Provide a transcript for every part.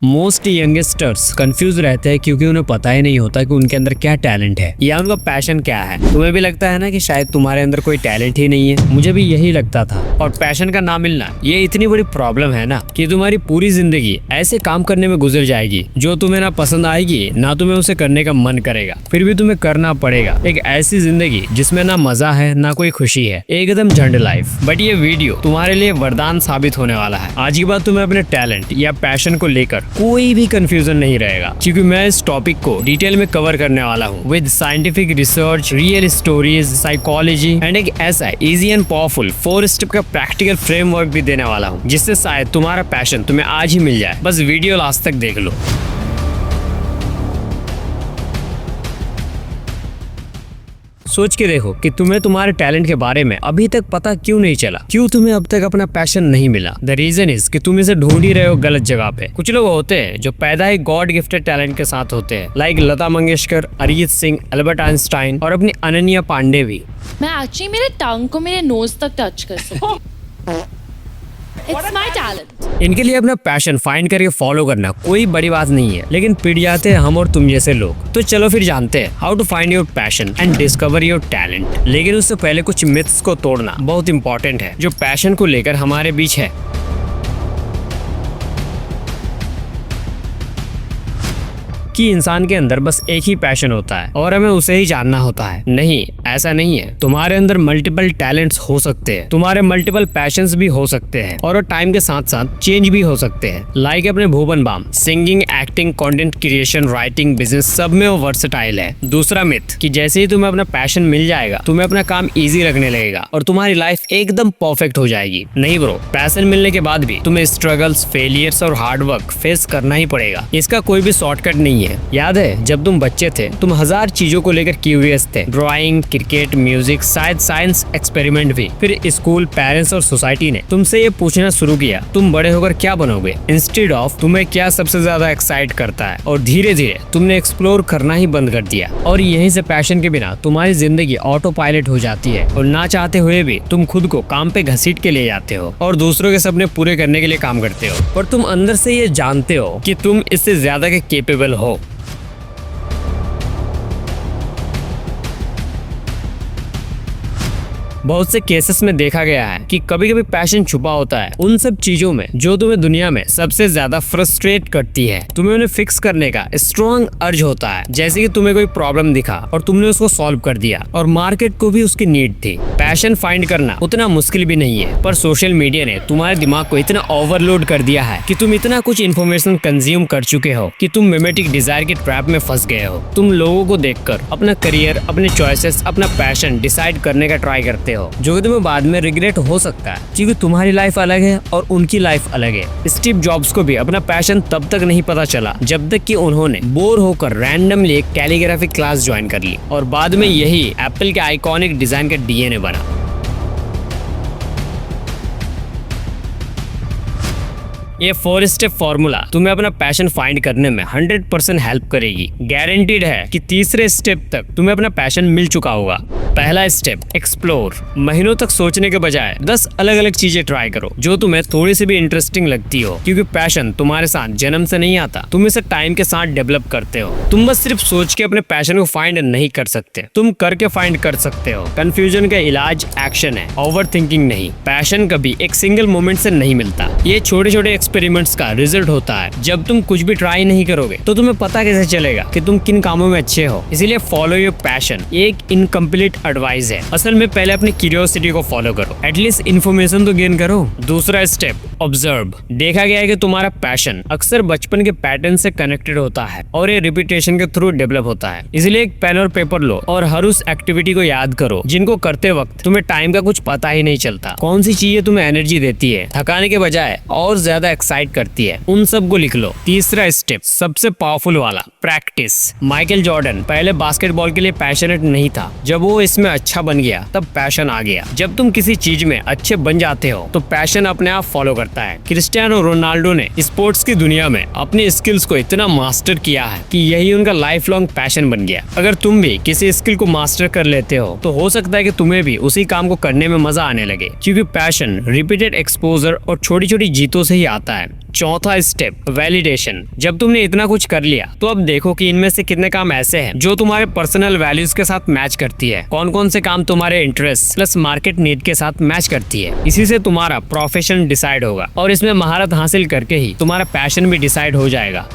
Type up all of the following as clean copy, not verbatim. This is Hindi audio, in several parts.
मोस्ट यंगस्टर्स कंफ्यूज रहते हैं क्योंकि उन्हें पता ही नहीं होता कि उनके अंदर क्या टैलेंट है या उनका पैशन क्या है। तुम्हें भी लगता है ना कि शायद तुम्हारे अंदर कोई टैलेंट ही नहीं है। मुझे भी यही लगता था। और पैशन का ना मिलना ये इतनी बड़ी प्रॉब्लम है ना कि तुम्हारी पूरी जिंदगी ऐसे काम करने में गुजर जाएगी जो तुम्हें ना पसंद आएगी ना तुम्हें उसे करने का मन करेगा, फिर भी तुम्हें करना पड़ेगा। एक ऐसी जिंदगी जिसमें ना मजा है ना कोई खुशी है, एकदम झंड लाइफ। बट ये वीडियो तुम्हारे लिए वरदान साबित होने वाला है। आज की बात तुम्हें अपने टैलेंट या पैशन को लेकर कोई भी कंफ्यूजन नहीं रहेगा, क्योंकि मैं इस टॉपिक को डिटेल में कवर करने वाला हूँ with scientific research, real stories, psychology and एक ऐसा इजी एंड पावरफुल 4 स्टेप का प्रैक्टिकल फ्रेमवर्क भी देने वाला हूँ, जिससे शायद तुम्हारा पैशन तुम्हें आज ही मिल जाए। बस वीडियो लास्ट तक देख लो। सोच के देखो कि तुम्हें तुम्हारे टैलेंट के बारे में अभी तक पता क्यों नहीं चला, क्यों तुम्हें अब तक अपना पैशन नहीं मिला। द रीजन इज कि तुम इसे ढूंढ ही रहे हो गलत जगह पे। कुछ लोग होते हैं जो पैदा ही गॉड गिफ्टेड टैलेंट के साथ होते हैं, like Lata Mangeshkar, Arijit Singh, Albert Einstein और अपनी अनन्या पांडे भी। मैं एक्चुअली मेरे टंग को मेरे नोज तक टच कर सकती हूँ। It's my talent. इनके लिए अपना पैशन फाइंड करके फॉलो करना कोई बड़ी बात नहीं है, लेकिन पिट जाते हैं हम और तुम जैसे लोग। तो चलो फिर जानते हैं how to find your passion and discover your talent. लेकिन उससे पहले कुछ मिथ्स को तोड़ना बहुत इंपॉर्टेंट है जो पैशन को लेकर हमारे बीच है। कि इंसान के अंदर बस एक ही पैशन होता है और हमें उसे ही जानना होता है। नहीं, ऐसा नहीं है। तुम्हारे अंदर मल्टीपल टैलेंट्स हो सकते हैं, तुम्हारे मल्टीपल पैशंस भी हो सकते हैं और टाइम के साथ साथ चेंज भी हो सकते हैं। लाइक अपने Bhuvan Bam, singing, acting, content creation, writing, business, सब में वो वर्सेटाइल है। दूसरा मिथ कि जैसे ही तुम्हें अपना पैशन मिल जाएगा तुम्हें अपना काम इजी लगने लगेगा और तुम्हारी लाइफ एकदम परफेक्ट हो जाएगी। नहीं ब्रो, पैशन मिलने के बाद भी तुम्हें स्ट्रगल्स, फेलियर्स और हार्ड वर्क फेस करना ही पड़ेगा। इसका कोई भी शॉर्टकट नहीं है। याद है जब तुम बच्चे थे तुम हजार चीजों को लेकर क्यूरियस थे, ड्राइंग, क्रिकेट, म्यूजिक, शायद साइंस एक्सपेरिमेंट भी। फिर स्कूल, पेरेंट्स और सोसाइटी ने तुमसे ये पूछना शुरू किया तुम बड़े होकर क्या बनोगे, इंस्टेड ऑफ तुम्हें क्या सबसे ज्यादा एक्साइट करता है। और धीरे धीरे तुमने एक्सप्लोर करना ही बंद कर दिया और यहीं से पैशन के बिना तुम्हारी जिंदगी ऑटो पायलट हो जाती है और ना चाहते हुए भी तुम खुद को काम पे घसीट के ले जाते हो और दूसरों के सपने पूरे करने के लिए काम करते हो। पर तुम अंदर से ये जानते हो कि तुम इससे ज्यादा के केपेबल हो। बहुत से केसेस में देखा गया है कि कभी कभी पैशन छुपा होता है उन सब चीजों में जो तुम्हें दुनिया में सबसे ज्यादा फ्रस्ट्रेट करती है। तुम्हें उन्हें फिक्स करने का स्ट्रॉन्ग अर्ज होता है, जैसे कि तुम्हें कोई प्रॉब्लम दिखा और तुमने उसको सॉल्व कर दिया और मार्केट को भी उसकी नीड थी। पैशन फाइंड करना उतना मुश्किल भी नहीं है, पर सोशल मीडिया ने तुम्हारे दिमाग को इतना ओवरलोड कर दिया है कि तुम इतना कुछ इन्फॉर्मेशन कंज्यूम कर चुके हो कि तुम मिमेटिक डिजायर के ट्रैप में फंस गए हो। तुम लोगों को देखकर अपना करियर, अपने चॉइसेस, अपना पैशन डिसाइड करने का ट्राई करते हो, जो कि तुम्हें बाद में रिग्रेट हो सकता है, क्योंकि तुम्हारी लाइफ अलग है और उनकी लाइफ अलग है। स्टीव जॉब्स को भी अपना पैशन तब तक नहीं पता चला जब तक कि उन्होंने बोर होकर रैंडमली एक कैलीग्राफी क्लास ज्वाइन कर ली और बाद में यही एप्पल के आइकॉनिक डिजाइन का डीएनए बना। ये 4 स्टेप फॉर्मूला तुम्हें अपना पैशन फाइंड करने में 100% हेल्प करेगी। गारंटीड है कि तीसरे स्टेप तक तुम्हें अपना पैशन मिल चुका होगा। पहला स्टेप, एक्सप्लोर। महीनों तक सोचने के बजाय 10 अलग अलग चीजें ट्राई करो जो तुम्हें थोड़ी सी भी इंटरेस्टिंग लगती हो, क्योंकि पैशन तुम्हारे साथ जन्म से नहीं आता, तुम इसे टाइम के साथ डेवलप करते हो। तुम बस सिर्फ सोच के अपने पैशन को फाइंड नहीं कर सकते, तुम करके फाइंड कर सकते हो। कंफ्यूजन का इलाज एक्शन है, ओवर थिंकिंग नहीं। पैशन कभी एक सिंगल मोमेंट से नहीं मिलता, ये छोटे छोटे एक्सपेरिमेंट्स का रिजल्ट होता है। जब तुम कुछ भी ट्राई नहीं करोगे तो तुम्हें पता कैसे चलेगा कि तुम किन कामों में अच्छे हो। इसीलिए फॉलो योर पैशन एक इनकम्प्लीट एडवाइस है। असल में पहले अपनी क्यूरियोसिटी को फॉलो करो, एटलीस्ट इन्फॉर्मेशन तो गेन करो। दूसरा स्टेप, ऑब्जर्व। देखा गया है कि तुम्हारा पैशन अक्सर बचपन के पैटर्न से कनेक्टेड होता है और ये रिपीटेशन के थ्रू डेवलप होता है। इसलिए एक पेन और पेपर लो और हर उस एक्टिविटी को याद करो जिनको करते वक्त तुम्हें टाइम का कुछ पता ही नहीं चलता। कौन सी चीजें तुम्हें एनर्जी देती है, थकाने के बजाय और ज्यादा एक्साइट करती है, उन सब को लिख लो। तीसरा स्टेप, सबसे पावरफुल वाला, प्रैक्टिस। माइकल जॉर्डन पहले बास्केटबॉल के लिए पैशनेट नहीं था, जब वो इसमें अच्छा बन गया तब पैशन आ गया। जब तुम किसी चीज में अच्छे बन जाते हो तो पैशन अपने आप फॉलो करता है। क्रिस्टियानो रोनाल्डो ने स्पोर्ट्स की दुनिया में अपनी स्किल्स को इतना मास्टर किया है कि यही उनका लाइफ लॉन्ग पैशन बन गया। अगर तुम भी किसी स्किल को मास्टर कर लेते हो तो हो सकता है कि तुम्हें भी उसी काम को करने में मजा आने लगे, क्योंकि पैशन रिपीटेड एक्सपोजर और छोटी छोटी जीतों से ही आता है। चौथा स्टेप वैलिडेशन। जब तुमने इतना कुछ कर लिया तो अब देखो कि इनमें से कितने काम ऐसे हैं जो तुम्हारे पर्सनल वैल्यूज के साथ मैच करती है, कौन कौन से काम तुम्हारे इंटरेस्ट प्लस मार्केट नीड के साथ मैच करती है। इसी से तुम्हारा प्रोफेशन डिसाइड होगा और इसमें महारत हासिल करके ही तुम्हारा पैशन भी डिसाइड हो जाएगा।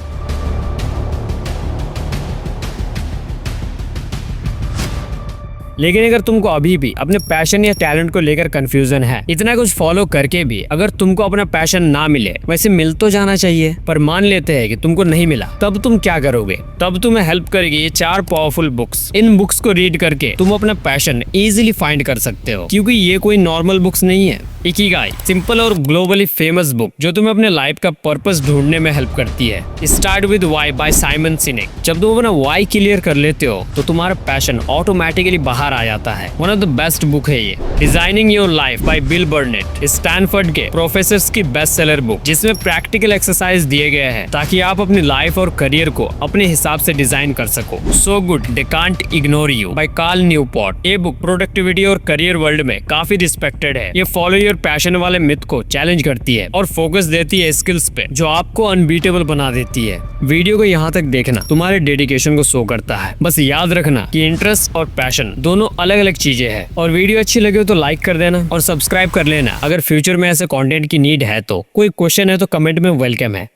लेकिन अगर तुमको अभी भी अपने पैशन या टैलेंट को लेकर कंफ्यूजन है, इतना कुछ फॉलो करके भी अगर तुमको अपना पैशन ना मिले, वैसे मिल तो जाना चाहिए पर मान लेते हैं कि तुमको नहीं मिला, तब तुम क्या करोगे? तब तुम्हें हेल्प करेगी ये 4 पावरफुल बुक्स। इन बुक्स को रीड करके तुम अपना पैशन इजीली फाइंड कर सकते हो, क्योंकि ये कोई नॉर्मल बुक्स नहीं है। इकिगाई, सिंपल और ग्लोबली फेमस बुक जो तुम्हें अपने लाइफ का पर्पस ढूंढने में हेल्प करती है। Start with why by Simon Sinek. जब तुम अपना व्हाई क्लियर कर लेते हो तो तुम्हारा पैशन ऑटोमेटिकली बाहर आ जाता है। One of the best book है ये। Designing your life by bill बर्नेट, Stanford के प्रोफेसर्स की बेस्ट सेलर बुक, जिसमें प्रैक्टिकल एक्सरसाइज दिए गए हैं ताकि आप अपनी लाइफ और करियर को अपने हिसाब से डिजाइन कर सको। So good they can't ignore you by Cal Newport. ये बुक प्रोडक्टिविटी और करियर वर्ल्ड में काफी रिस्पेक्टेड है। ये फॉलो योर पैशन वाले मिथ को चैलेंज करती है और फोकस देती है स्किल्स पे जो आपको अनबीटेबल बना देती है। वीडियो को यहाँ तक देखना तुम्हारे डेडिकेशन को शो करता है। बस याद रखना कि इंटरेस्ट और पैशन दोनों अलग अलग चीजें हैं। और वीडियो अच्छी लगे तो लाइक कर देना और सब्सक्राइब कर लेना। अगर फ्यूचर में ऐसे कंटेंट की नीड है तो कोई क्वेश्चन है तो कमेंट में वेलकम है।